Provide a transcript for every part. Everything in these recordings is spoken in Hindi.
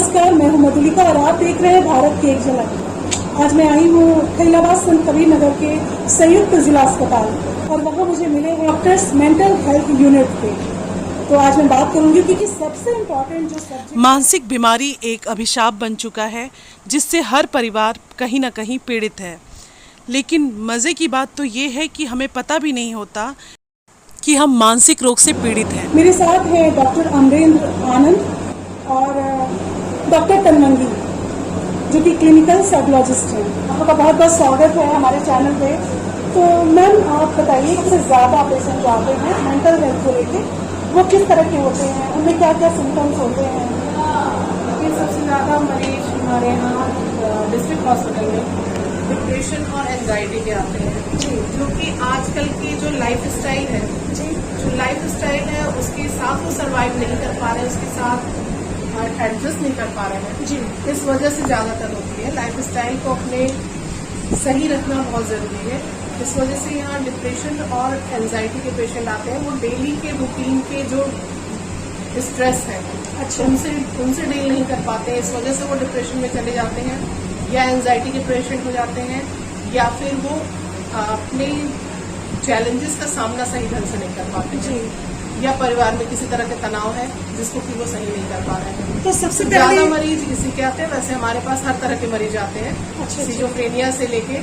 नमस्कार, मैं हूं मधुलिका और आप देख रहे हैं भारत की एक झलक। आज मैं आई हूं खैराबाद संत कबीर नगर के संयुक्त जिला अस्पताल और वहां मुझे मिले हैं डॉक्टर्स मेंटल हेल्थ यूनिट के। तो आज मैं बात करूंगी क्योंकि सबसे इम्पोर्टेंट जो सब्जेक्ट मानसिक बीमारी एक अभिशाप बन चुका है जिससे हर परिवार कहीं ना कहीं पीड़ित है। लेकिन मज़े की बात तो ये है कि हमें पता भी नहीं होता कि हम मानसिक रोग से पीड़ित हैं। मेरे साथ है डॉक्टर अमरेंद्र आनंद और डॉक्टर तन्वंगी जो कि क्लिनिकल साइकोलॉजिस्ट हैं। आपका बहुत बहुत स्वागत है हमारे चैनल पे। तो मैम आप बताइए, सबसे ज़्यादा पेशेंट जो आते हैं मेंटल हेल्थ को लेके वो किस तरह के होते हैं, उनमें क्या क्या सिम्टम्स होते हैं? ये सबसे ज़्यादा मरीज हमारे यहाँ डिस्ट्रिक्ट हॉस्पिटल में डिप्रेशन और एंजाइटी के आते हैं, जो कि आजकल की जो लाइफ स्टाइल है, जो लाइफ स्टाइल है उसके साथ वो सर्वाइव नहीं कर पा रहे हैं, उसके साथ एडजस्ट नहीं कर पा रहे हैं जी। इस वजह से ज़्यादातर होती है। लाइफ स्टाइल को अपने सही रखना बहुत ज़रूरी है। इस वजह से यहाँ डिप्रेशन और एंजाइटी के पेशेंट आते हैं। वो डेली के रूटीन के जो स्ट्रेस है, अच्छा, उनसे डील नहीं कर पाते हैं। इस वजह से वो डिप्रेशन में चले जाते हैं या एंजाइटी के पेशेंट हो जाते हैं, या फिर वो अपने चैलेंजेस का सामना सही ढंग से नहीं कर पाते जी, या परिवार में किसी तरह के तनाव है जिसको कि वो सही नहीं कर पा रहे हैं। तो सबसे ज्यादा मरीज इसी के आते हैं। वैसे हमारे पास हर तरह के मरीज आते हैं, अच्छा, सिजोफ्रेनिया से लेके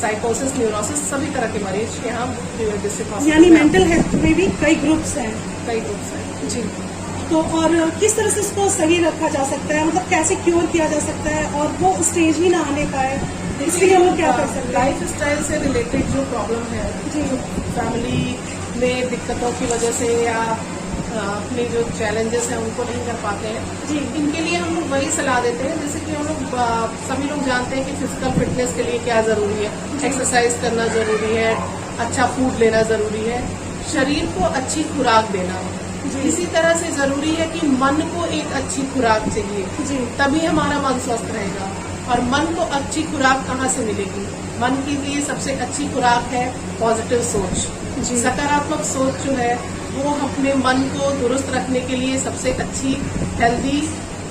साइकोसिस, न्यूरोसिस, सभी तरह के मरीज यहाँ डिस्ट्रिक्ट हॉस्पिटल। यानी मेंटल हेल्थ में भी कई ग्रुप्स हैं। कई ग्रुप्स हैं जी। तो और किस तरह से इसको सही रखा जा सकता है, मतलब कैसे क्योर किया जा सकता है और वो स्टेज ही ना आने पाए, इसलिए हम लोग क्या कर सकते हैं? लाइफ स्टाइल से रिलेटेड जो प्रॉब्लम है जी, फैमिली में दिक्कतों की वजह से या अपने जो चैलेंजेस हैं उनको नहीं कर पाते हैं जी, इनके लिए हम लोग वही सलाह देते हैं। जैसे कि हम लोग सभी लोग जानते हैं कि फिजिकल फिटनेस के लिए क्या जरूरी है, एक्सरसाइज करना जरूरी है, अच्छा फूड लेना जरूरी है, शरीर को अच्छी खुराक देना। इसी तरह से जरूरी है कि मन को एक अच्छी खुराक चाहिए जी, तभी हमारा मन स्वस्थ रहेगा। और मन को अच्छी खुराक कहाँ से मिलेगी? मन के लिए सबसे अच्छी खुराक है पॉजिटिव सोच, सकारात्मक सोच जो है वो अपने मन को दुरुस्त रखने के लिए सबसे अच्छी हेल्दी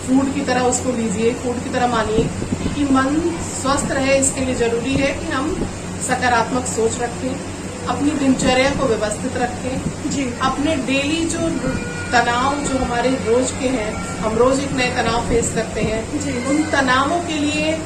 फूड की तरह उसको लीजिए, फूड की तरह मानिए कि मन स्वस्थ रहे। इसके लिए जरूरी है कि हम सकारात्मक सोच रखें, अपनी दिनचर्या को व्यवस्थित रखें जी, अपने डेली जो तनाव जो हमारे रोज के हैं, हम रोज एक नए तनाव फेस करते हैं जी, उन तनावों के लिए,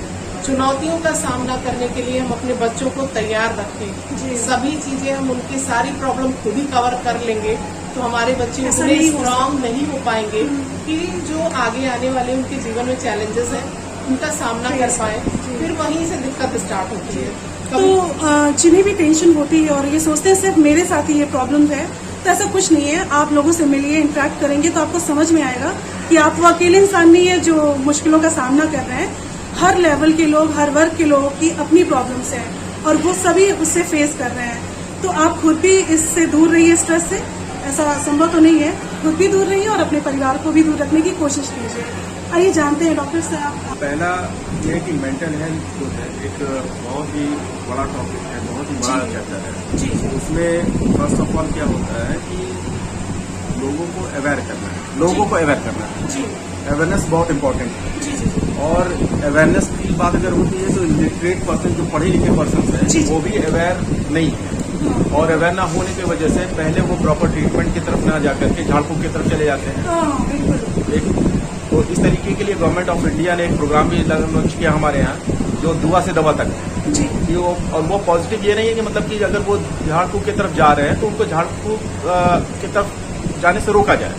चुनौतियों का सामना करने के लिए हम अपने बच्चों को तैयार रखें जी। सभी चीजें हम उनकी सारी प्रॉब्लम खुद ही कवर कर लेंगे तो हमारे बच्चे उतने स्ट्रांग नहीं हो पाएंगे कि जो आगे आने वाले उनके जीवन में चैलेंजेस हैं उनका सामना कर पाए। फिर वहीं से दिक्कत स्टार्ट होती है। तो जिन्हें भी टेंशन होती है और ये सोचते हैं सिर्फ मेरे साथ ही ये प्रॉब्लम है, तो ऐसा कुछ नहीं है। आप लोगों से मिलिए, इंटरेक्ट करेंगे तो आपको समझ में आएगा कि आप वो अकेले इंसान नहीं है जो मुश्किलों का सामना कर रहे हैं। हर लेवल के लोग, हर वर्ग के लोगों की अपनी प्रॉब्लम्स हैं और वो सभी उससे फेस कर रहे हैं। तो आप खुद भी इससे दूर रहिए, स्ट्रेस से। ऐसा संभव तो नहीं है, खुद भी दूर रहिए और अपने परिवार को भी दूर रखने की कोशिश कीजिए। आइए जानते हैं डॉक्टर साहब। पहला ये कि मेंटल हेल्थ जो है एक बहुत ही बड़ा टॉपिक है, बहुत ही बड़ा चैप्टर है जी। उसमें फर्स्ट ऑफ ऑल क्या होता है कि लोगों को अवेयर करना है, लोगों को अवेयर करना है जी। अवेयरनेस बहुत इम्पोर्टेंट है और अवेयरनेस की बात अगर होती है तो लिटरेट पर्सन, जो पढ़े लिखे पर्सन है, वो भी अवेयर नहीं है। और अवेयर ना होने की वजह से पहले वो प्रॉपर ट्रीटमेंट की तरफ ना जाकर के झाड़ फूक की तरफ चले जाते हैं। तो इस तरीके के लिए गवर्नमेंट ऑफ इंडिया ने एक प्रोग्राम भी लॉन्च किया हमारे यहाँ, जो दुआ से दवा तक जी। और वो पॉजिटिव ये नहीं है कि मतलब कि अगर वो झाड़ फूक की तरफ जा रहे हैं तो उनको झाड़ फूक की तरफ जाने से रोका जाए,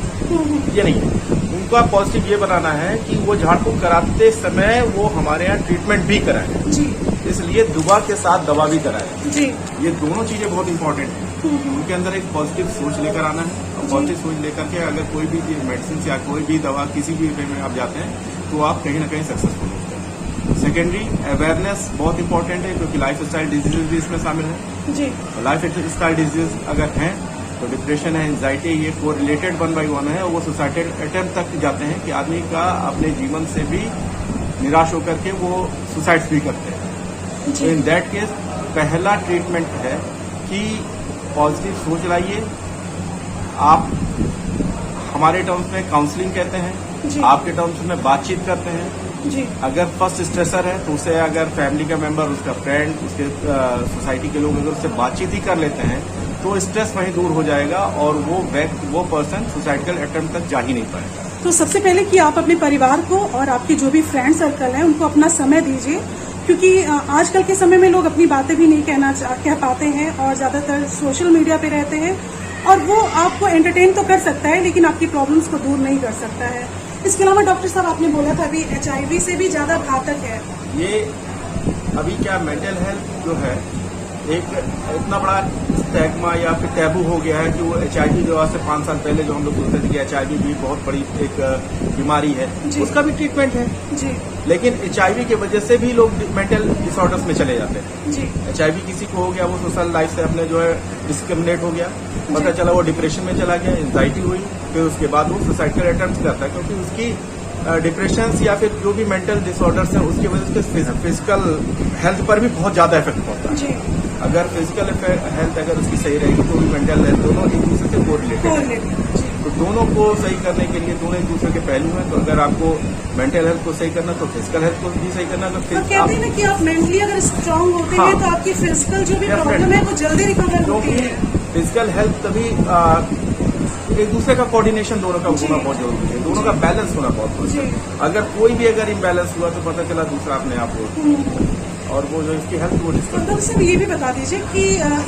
ये नहीं है। उनको आप पॉजिटिव ये बनाना है कि वो झाड़ फूक कराते समय वो हमारे यहाँ ट्रीटमेंट भी कराएं जी, इसलिए दुआ के साथ दवा भी कराएं जी। ये दोनों चीजें बहुत इंपॉर्टेंट हैं। उनके अंदर एक पॉजिटिव सोच लेकर आना है और पॉजिटिव सोच लेकर के अगर कोई भी मेडिसिन या कोई भी दवा किसी भी वे में आप जाते हैं तो आप कहीं ना कहीं सक्सेसफुल होते हैं। सेकेंडरी अवेयरनेस बहुत इंपॉर्टेंट है क्योंकि लाइफ स्टाइल डिजीज भी इसमें शामिल है जी। लाइफ स्टाइल डिजीज अगर हैं तो डिप्रेशन है, एंजाइटी, ये को रिलेटेड 1 by 1 है और वो सुसाइडल अटेम्प्ट तक जाते हैं कि आदमी का अपने जीवन से भी निराश होकर के वो सुसाइड्स भी करते हैं। तो इन दैट केस पहला ट्रीटमेंट है कि पॉजिटिव सोच लाइए। आप हमारे टर्म्स में काउंसलिंग कहते जी। हैं, आपके टर्म्स में बातचीत करते हैं। जी अगर फर्स्ट स्ट्रेसर है तो उसे अगर फैमिली का मेंबर, उसका फ्रेंड, उसके सोसाइटी के लोग अगर उससे बातचीत ही कर लेते हैं तो स्ट्रेस वहीं दूर हो जाएगा और वो पर्सन सुसाइडल अटेम्प्ट तक जा ही नहीं पाएगा। तो सबसे पहले कि आप अपने परिवार को और आपके जो भी फ्रेंड सर्कल है उनको अपना समय दीजिए, क्योंकि आजकल के समय में लोग अपनी बातें भी नहीं कह पाते हैं और ज्यादातर सोशल मीडिया पे रहते हैं और वो आपको एंटरटेन तो कर सकता है लेकिन आपकी प्रॉब्लम्स को दूर नहीं कर सकता है। इसके अलावा डॉक्टर साहब आपने बोला था अभी HIV से भी ज्यादा घातक है ये अभी क्या मेंटल हेल्थ जो है एक इतना बड़ा स्टैग्मा या फिर टैबू हो गया है कि वो HIV जो आज से 5 साल पहले जो हम लोग बोलते थे कि HIV भी बहुत बड़ी एक बीमारी है, उसका भी ट्रीटमेंट है जी। लेकिन HIV की वजह से भी लोग मेंटल डिसऑर्डर्स में चले जाते हैं। जी HIV किसी को हो गया, वो सोशल लाइफ से अपने जो है डिस्क्रिमिनेट हो गया, पता चला वो डिप्रेशन में चला गया, एंजाइटी हुई, फिर उसके बाद वो सुसाइडल अटेम्प्ट करता है क्योंकि उसकी डिप्रेशन या फिर जो भी मेंटल डिसऑर्डर्स है उसकी वजह से फिजिकल हेल्थ पर भी बहुत ज्यादा इफेक्ट पड़ता है। जी अगर फिजिकल हेल्थ अगर उसकी सही रहेगी तो भी मेंटल हेल्थ दोनों एक दूसरे से कोरिलेटेड है। तो दोनों को सही करने के लिए दोनों एक दूसरे के पहलू हैं। तो अगर आपको मेंटल हेल्थ को सही करना तो फिजिकल हेल्थ को भी सही करना। तो कहते हैं ना कि आप मेंटली अगर स्ट्रांग होते हैं तो आपकी फिजिकल जो भी प्रॉब्लम है वो जल्दी रिकवर होती है। फिजिकल हेल्थ तभी एक दूसरे का कोऑर्डिनेशन दोनों का होना बहुत जरूरी है, दोनों का बैलेंस होना बहुत जरूरी है। अगर कोई भी अगर इम्बैलेंस हुआ तो पता चला दूसरा अपने आप हो और वो जो इसकी हेल्थ वो डिस्टर्ब। डॉक्टर साहब ये भी बता दीजिए कि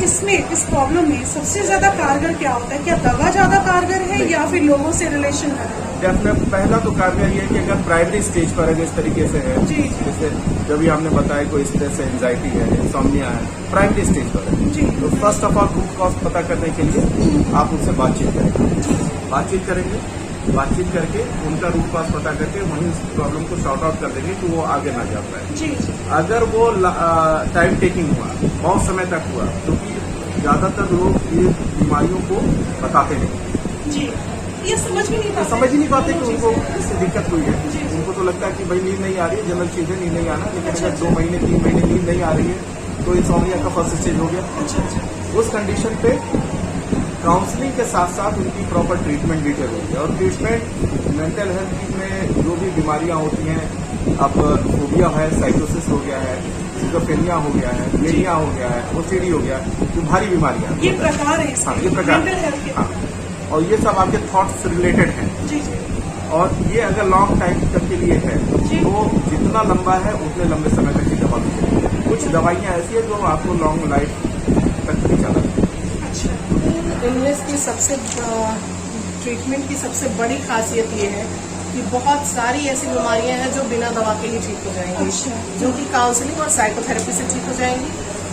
इसमें इस प्रॉब्लम में सबसे ज्यादा कारगर क्या होता है? क्या दवा ज्यादा कारगर है या फिर लोगों से रिलेशन है? डेफिनेट पहला तो कारगर ये है कि अगर प्राइमरी स्टेज पर अगर इस तरीके से है, जी जैसे जब भी हमने बताया कोई स्ट्रेस है, एंजाइटी है, इंसोम्निया है, प्राइमरी स्टेज पर है, जी तो first of all root cause पता करने के लिए आप उनसे बातचीत करेंगे, बातचीत करके उनका रूट कॉज पता करके वहीं उस प्रॉब्लम को सॉर्ट आउट कर देंगे कि वो आगे ना जा पाए। जी अगर वो टाइम टेकिंग हुआ, बहुत समय तक हुआ, क्योंकि ज्यादातर लोग ये बीमारियों को बताते नहीं, जी ये समझ भी नहीं पाते, समझ ही नहीं पाते कि उनको इससे दिक्कत हुई है। उनको तो लगता है कि भाई नींद नहीं आ रही है, जनरल चीजें नींद नहीं आना, लेकिन अगर 2 महीने 3 महीने नींद नहीं आ रही है तो इंसोम्निया का फर्स्ट स्टेज हो गया। उस कंडीशन पे काउंसलिंग के साथ साथ उनकी प्रॉपर ट्रीटमेंट डिटेल होती है। और ट्रीटमेंट मेंटल हेल्थ में जो भी बीमारियां होती हैं, अब फोबिया है, साइकोसिस हो गया है, सिजोफ्रेनिया हो गया है, मेनिया हो गया है, ओसीडी हो गया है, जो भारी बीमारियां ये प्रकार है हाँ, ये प्रकार मेंटल हेल्थ के। हाँ, और ये सब आपके थॉट्स से रिलेटेड हैं। जी जी और ये अगर लॉन्ग टाइम तक के लिए है तो जितना लंबा है उतने लंबे समय तक की दवा मिलेगी। कुछ दवाइयां ऐसी है जो आपको लॉन्ग लाइफ तक भी चला। इलनेस की सबसे ट्रीटमेंट की सबसे बड़ी खासियत ये है कि बहुत सारी ऐसी बीमारियां हैं जो बिना दवा के ही ठीक हो जाएंगी, जो कि काउंसलिंग और साइकोथेरेपी से ठीक हो जाएंगी।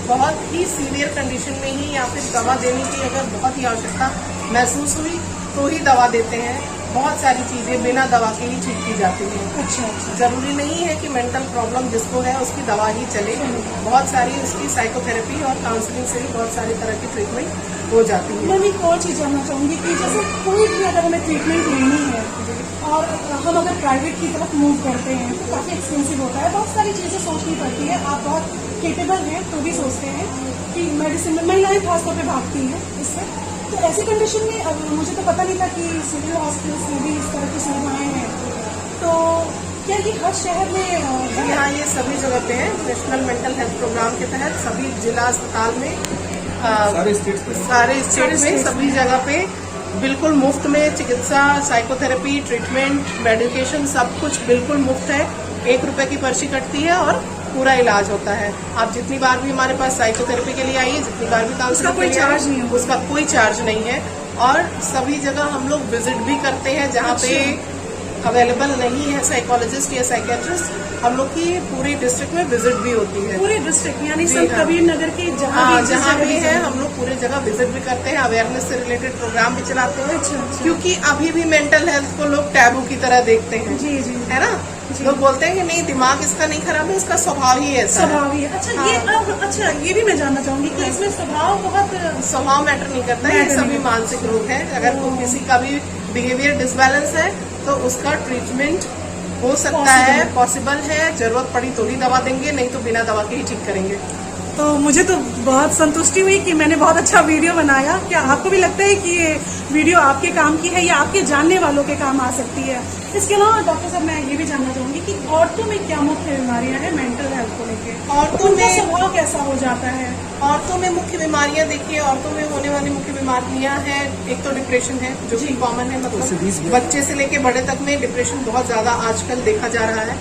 बहुत ही सीवियर कंडीशन में ही या फिर दवा देने की अगर बहुत ही आवश्यकता महसूस हुई तो ही दवा देते हैं। बहुत सारी चीजें बिना दवा के ही ठीक की जाती हैं। अच्छा जरूरी नहीं है कि मेंटल प्रॉब्लम जिसको है उसकी दवा ही चले, बहुत सारी उसकी साइकोथेरेपी और काउंसलिंग से भी बहुत सारी तरह की ट्रीटमेंट हो जाती है। मैं एक और चीज जानना चाहूंगी कि जैसे कोई भी अगर हमें ट्रीटमेंट लेनी है और हम अगर प्राइवेट की तरफ मूव करते हैं तो काफी एक्सपेंसिव होता है, बहुत सारी चीजें सोचनी पड़ती है। आप बहुत केपेबल हैं तो भी सोचते हैं कि मेडिसिन में महिलाएं खासतौर पर भागती हैं इससे। तो ऐसी कंडीशन में अब मुझे तो पता नहीं था कि सिविल हॉस्पिटल्स में भी इस तरह की सुविधाएं हैं, तो क्या ये हर शहर में यहाँ ये सभी जगह पे है। नेशनल मेंटल हेल्थ प्रोग्राम के तहत सभी जिला अस्पताल में सारे स्टेट में सभी जगह पे बिल्कुल मुफ्त में चिकित्सा, साइकोथेरेपी, ट्रीटमेंट, मेडिकेशन सब कुछ बिल्कुल मुफ्त है। 1 रुपए की पर्ची कटती है और पूरा इलाज होता है। आप जितनी बार भी हमारे पास साइकोथेरेपी के लिए आइए, जितनी बार भी काउंसलिंग के लिए आइए, उसका कोई चार्ज नहीं है। और सभी जगह हम लोग विजिट भी करते हैं जहाँ पे अवेलेबल नहीं है साइकोलॉजिस्ट या साइकेट्रिस्ट, हम लोग की पूरी डिस्ट्रिक्ट में विजिट भी होती है। पूरे डिस्ट्रिक्ट यानी सब कबीर नगर के जहाँ भी है हम लोग पूरी जगह विजिट भी करते हैं, अवेयरनेस से रिलेटेड प्रोग्राम भी चलाते हैं। क्योंकि अभी भी मेंटल हेल्थ को लोग टैबू की तरह देखते हैं। जी जी है ना, लोग बोलते हैं कि नहीं दिमाग इसका नहीं खराब है, इसका स्वभाव ही ऐसा है। अच्छा ये भी मैं जानना चाहूंगी कि इसमें स्वभाव मैटर नहीं करता है, ये सभी मानसिक रोग है। अगर किसी का भी बिहेवियर डिसबैलेंस है तो उसका ट्रीटमेंट हो सकता है, पॉसिबल है। जरूरत पड़ी तो ही दवा देंगे, नहीं तो बिना दवा के ही ठीक करेंगे। तो मुझे तो बहुत संतुष्टि हुई कि मैंने बहुत अच्छा वीडियो बनाया। क्या आपको भी लगता है कि ये वीडियो आपके काम की है या आपके जानने वालों के काम आ सकती है? इसके अलावा डॉक्टर साहब मैं ये भी जानना चाहूंगी कि औरतों में क्या मुख्य बीमारियां हैं मेंटल हेल्थ को लेकर? औरतों में स्वभाव कैसा हो जाता है? औरतों में मुख्य बीमारियां देखिए, औरतों में होने वाली मुख्य बीमारियां हैं, एक तो डिप्रेशन है जो कि कॉमन है, मतलब बच्चे से लेके बड़े तक में डिप्रेशन बहुत ज्यादा आजकल देखा जा रहा है।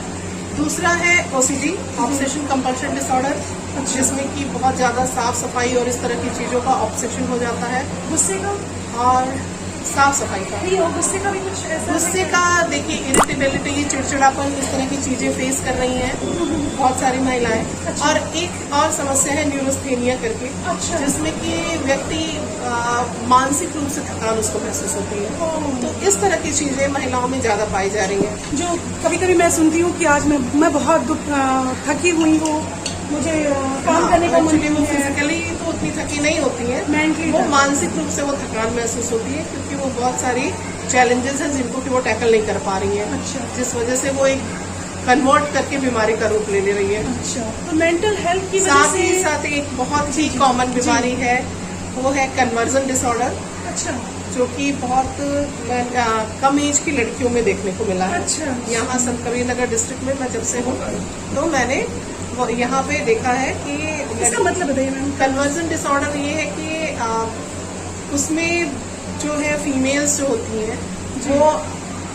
दूसरा है ओसीडी, ऑब्सेशन कंपल्शन डिसऑर्डर, जिसमें कि बहुत ज्यादा साफ सफाई और इस तरह की चीजों का ऑब्सेशन हो जाता है। गुस्से का और साफ सफाई का नहीं, और गुस्से का भी कुछ ऐसा? गुस्से का देखिए इरिटेबिलिटी, चिड़चिड़ापन, इस तरह की चीजें फेस कर रही हैं बहुत सारी महिलाएं। अच्छा। और एक और समस्या है न्यूरोस्थेनिया करके, अच्छा। जिसमें कि व्यक्ति मानसिक रूप से थकान उसको महसूस होती है। तो इस तरह की चीजें महिलाओं में ज्यादा पाई जा रही हैं। जो कभी कभी मैं सुनती हूँ कि आज मैं बहुत थकी हुई हूँ, मुझे काम करने का मन नहीं है। फिजिकली तो उतनी थकी नहीं होती है, Mentally वो थकी। मानसिक रूप से वो थकान महसूस होती है, क्योंकि वो बहुत सारी चैलेंजेस हैं जिनको कि वो टैकल नहीं कर पा रही है। अच्छा। जिस वजह से वो एक कन्वर्ट करके बीमारी का रूप ले रही है। अच्छा, तो मेंटल हेल्थ की वजह साथ से ही साथ एक बहुत ही कॉमन बीमारी है, वो है कन्वर्जन डिसऑर्डर, अच्छा जो कि बहुत कम एज की लड़कियों में देखने को मिला है। अच्छा। यहाँ संत कबीर नगर डिस्ट्रिक्ट में मैं जब से हूँ, तो मैंने यहाँ पे देखा है कि इसका मतलब बताइए मैम। कन्वर्जन डिसऑर्डर ये है कि उसमें जो है फीमेल्स जो होती हैं वो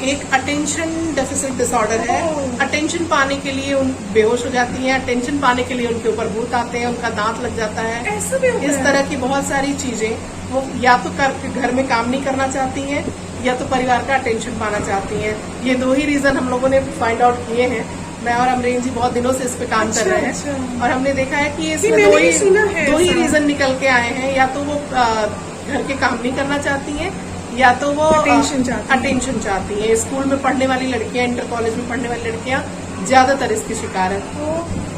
एक अटेंशन डेफिसिट डिसऑर्डर है। अटेंशन पाने के लिए उन बेहोश हो जाती हैं, अटेंशन पाने के लिए उनके ऊपर भूत आते हैं, उनका दांत लग जाता है। ऐसा भी होता इस है? तरह की बहुत सारी चीजें वो या तो घर में काम नहीं करना चाहती हैं या तो परिवार का अटेंशन पाना चाहती हैं। ये दो ही रीजन हम लोगों ने फाइंड आउट किए हैं। मैं और अमरीन जी बहुत दिनों से इस पे काम कर रहे हैं। अच्छा। और हमने देखा है कि इसमें मैंने भी सुना है दो ही ऐसा। रीजन निकल के आए हैं, या तो वो घर के काम नहीं करना चाहती हैं या तो वो Attention चाहती हैं। अटेंशन चाहती हैं। स्कूल में पढ़ने वाली लड़कियां, इंटर कॉलेज में पढ़ने वाली लड़कियां ज्यादातर इसकी शिकार है।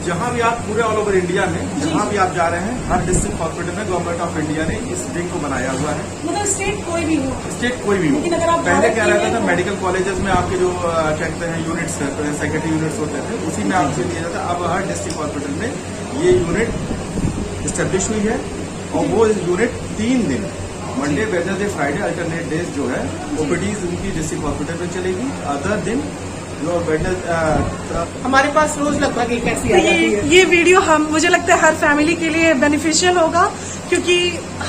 जहाँ भी आप पूरे ऑल ओवर इंडिया में जहाँ भी आप जा रहे हैं, हर डिस्ट्रिक्ट हॉस्पिटल में गवर्नमेंट ऑफ इंडिया ने इस विंग को बनाया हुआ है। मतलब स्टेट कोई भी हो, स्टेट कोई भी हो। लेकिन अगर आप पहले भारत क्या के रहता लिए था, हो- मेडिकल कॉलेजेस में आपके जो क्या कहते हैं यूनिट्स रहते हैं, साइकेट्री यूनिट्स होते थे, उसी में आपसे दिया जाता। अब हर डिस्ट्रिक्ट हॉस्पिटल में ये यूनिट स्टेब्लिश हुई है और वो यूनिट 3 दिन Monday, Wednesday, Friday alternate days जो है ओपीडीज उनकी डिस्ट्रिक्ट हॉस्पिटल में चलेगी। अदर दिन जो हमारे पास रोज लगभग एक ऐसी तो आ जाती है। ये वीडियो हम मुझे लगता है हर फैमिली के लिए बेनिफिशियल होगा, क्योंकि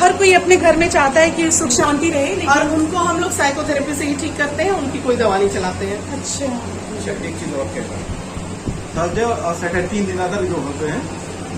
हर कोई अपने घर में चाहता है कि सुख शांति रहे। लेकिन और उनको हम लोग साइकोथेरेपी से ही ठीक करते हैं, उनकी कोई दवा नहीं चलाते हैं। अच्छा, एक चीज और कहता हूँ, थर्सडे और सैटरडे 3 दिन अदर जो होते हैं,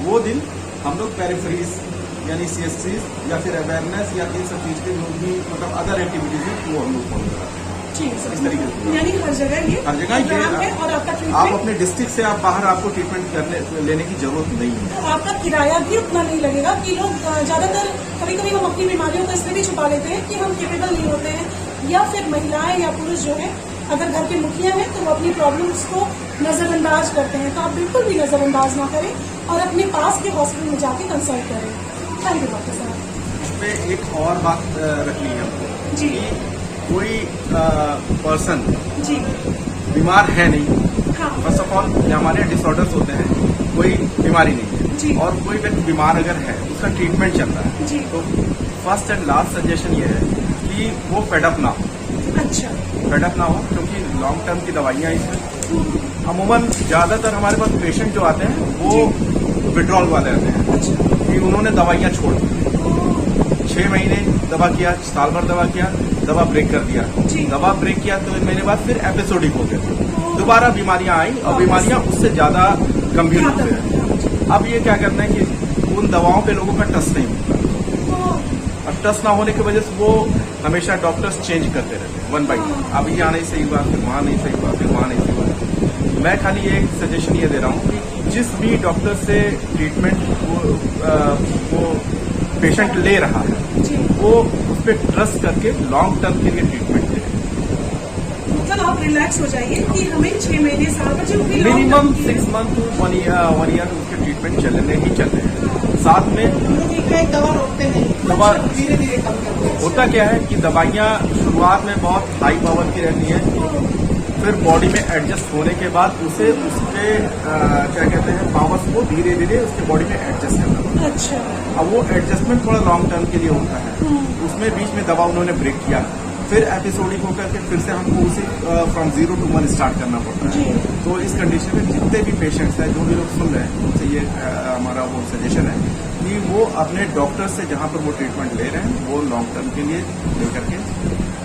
वो दिन हम लोग पेरिफेरीज यानी CSCs या फिर अवेयरनेस या इन सब चीज के जो भी मतलब अदर एक्टिविटीज है वो हम लोग फॉलो कराते हैं। ठीक है। इस तरीके से यानी हर जगह ये हर जगह प्रोग्राम है ये और आपका आप ट्रीटमेंट, अपने डिस्ट्रिक्ट से आप बाहर आपको ट्रीटमेंट लेने की जरूरत नहीं है। तो आपका किराया भी उतना नहीं लगेगा कि लोग ज्यादातर कभी कभी हम अपनी बीमारियों को इसलिए भी छुपा लेते हैं कि हम केपेबल नहीं होते हैं, या फिर महिलाएं या पुरुष जो है अगर घर के मुखिया हैं तो वो अपनी प्रॉब्लम्स को नजरअंदाज करते हैं। तो आप बिल्कुल भी नजरअंदाज ना करें और अपने पास के हॉस्पिटल में जाके कंसल्ट करें। थैंक यू डॉक्टर साहब। इसमें एक और बात रखनी है हमको जी। कि कोई पर्सन जी बीमार है नहीं। हाँ। फर्स्ट ऑफ ऑल हमारे डिसऑर्डर्स होते हैं, कोई बीमारी नहीं जी। है। और कोई व्यक्ति बीमार अगर है उसका ट्रीटमेंट चल रहा है जी। तो फर्स्ट एंड लास्ट सजेशन ये है कि वो फेडअप ना हो। अच्छा। फेडअप ना हो, क्योंकि लॉन्ग टर्म की दवाइयाँ इसमें अमूमन ज्यादातर हमारे पास पेशेंट जो आते हैं वो विड्रॉल वाले आते हैं अच्छा। कि उन्होंने दवाइयाँ छोड़ दी, 6 महीने दवा किया, साल भर दवा किया, दवा ब्रेक कर दिया। जी। दवा ब्रेक किया तो 1 महीने बाद फिर एपिसोडिक हो गया, दोबारा बीमारियां आई और बीमारियां उससे ज्यादा गंभीर रूप से है। अब ये क्या करते हैं कि उन दवाओं पे लोगों का टच नहीं होता, और टच ना होने की वजह से वो हमेशा डॉक्टर्स चेंज करते रहते हैं 1 बाई 1। अब यहाँ नहीं सही हुआ, फिर वहाँ नहीं सही हुआ, फिर वहाँ नहीं सही हुआ। मैं खाली एक सजेशन ये दे रहा हूँ कि जिस भी डॉक्टर से ट्रीटमेंट वो पेशेंट ले रहा है वो उस पर ट्रस्ट करके लॉन्ग टर्म के लिए ट्रीटमेंट ले। मतलब आप रिलैक्स हो जाइए कि हमें 6 महीने साल भर जो भी मिनिमम 6 मंथ टू 1 ईयर उसके ट्रीटमेंट चलने ही चलते हैं। साथ में एक दवा रोकते नहीं, दवा धीरे धीरे कम करते हैं। होता क्या है कि दवाइयाँ शुरुआत में बहुत हाई पावर की रहती हैं, फिर बॉडी में एडजस्ट होने के बाद उसे उसके क्या कहते हैं पावर्स को धीरे धीरे उसके बॉडी में एडजस्ट करना पड़ता है। अच्छा। अब वो एडजस्टमेंट थोड़ा लॉन्ग टर्म के लिए होता है, उसमें बीच में दवा उन्होंने ब्रेक किया, फिर एपिसोडिक होकर के फिर से हमको उसे फ्रॉम 0 to 1 स्टार्ट करना पड़ता है। तो इस कंडीशन में जितने भी पेशेंट्स हैं, जो भी लोग सुन रहे हैं, उनसे ये हमारा वो सजेशन है कि वो अपने डॉक्टर से जहाँ पर वो ट्रीटमेंट ले रहे हैं वो लॉन्ग टर्म के लिए लेकर के,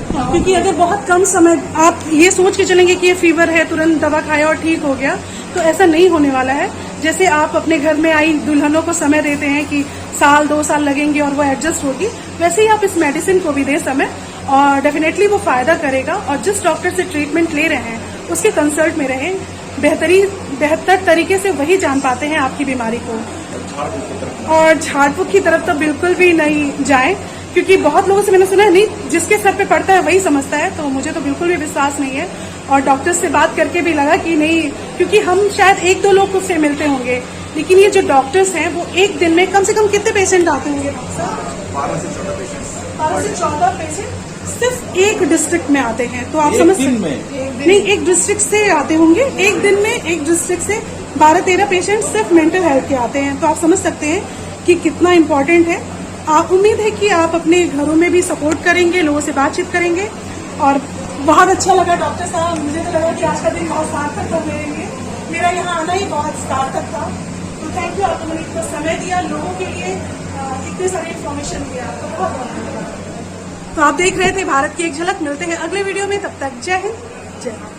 क्योंकि अगर बहुत कम समय आप ये सोच के चलेंगे कि ये फीवर है, तुरंत दवा खाया और ठीक हो गया, तो ऐसा नहीं होने वाला है। जैसे आप अपने घर में आई दुल्हनों को समय देते हैं कि 1-2 साल लगेंगे और वो एडजस्ट होगी, वैसे ही आप इस मेडिसिन को भी दें समय, और डेफिनेटली वो फायदा करेगा। और जिस डॉक्टर से ट्रीटमेंट ले रहे हैं उसके कंसल्ट में रहें, बेहतर तरीके से वही जान पाते हैं आपकी बीमारी को। और झाड़ फूक की तरफ तो बिल्कुल भी नहीं जाएं, क्योंकि बहुत लोगों से मैंने सुना है नहीं जिसके सर पे पड़ता है वही समझता है, तो मुझे तो बिल्कुल भी विश्वास नहीं है। और डॉक्टर से बात करके भी लगा कि नहीं, क्योंकि हम शायद 1-2 लोग से मिलते होंगे, लेकिन ये जो डॉक्टर्स हैं वो एक दिन में कम से कम कितने पेशेंट आते होंगे डॉक्टर साहब? 12 से 14 पेशेंट्स। 12 से 14 पेशेंट सिर्फ एक डिस्ट्रिक्ट में आते हैं, तो आप समझ सकते नहीं, एक डिस्ट्रिक्ट से आते होंगे एक दिन में, एक डिस्ट्रिक्ट से 12-13 पेशेंट सिर्फ मेंटल हेल्थ के आते हैं, तो आप समझ सकते हैं कि कितना इम्पोर्टेंट है। आप उम्मीद है कि आप अपने घरों में भी सपोर्ट करेंगे, लोगों से बातचीत करेंगे। और बहुत अच्छा लगा डॉक्टर साहब, मुझे तो लगा कि आज का दिन बहुत सार्थक था मेरे लिए, मेरा यहाँ आना ही बहुत सार्थक था। तो थैंक यू, आपने मुझे इतना समय दिया, लोगों के लिए इतने सारे इन्फॉर्मेशन दिया, तो बहुत बहुत धन्यवाद। तो आप देख रहे थे भारत की एक झलक, मिलते हैं अगले वीडियो में, तब तक जय हिंद, जय भारत।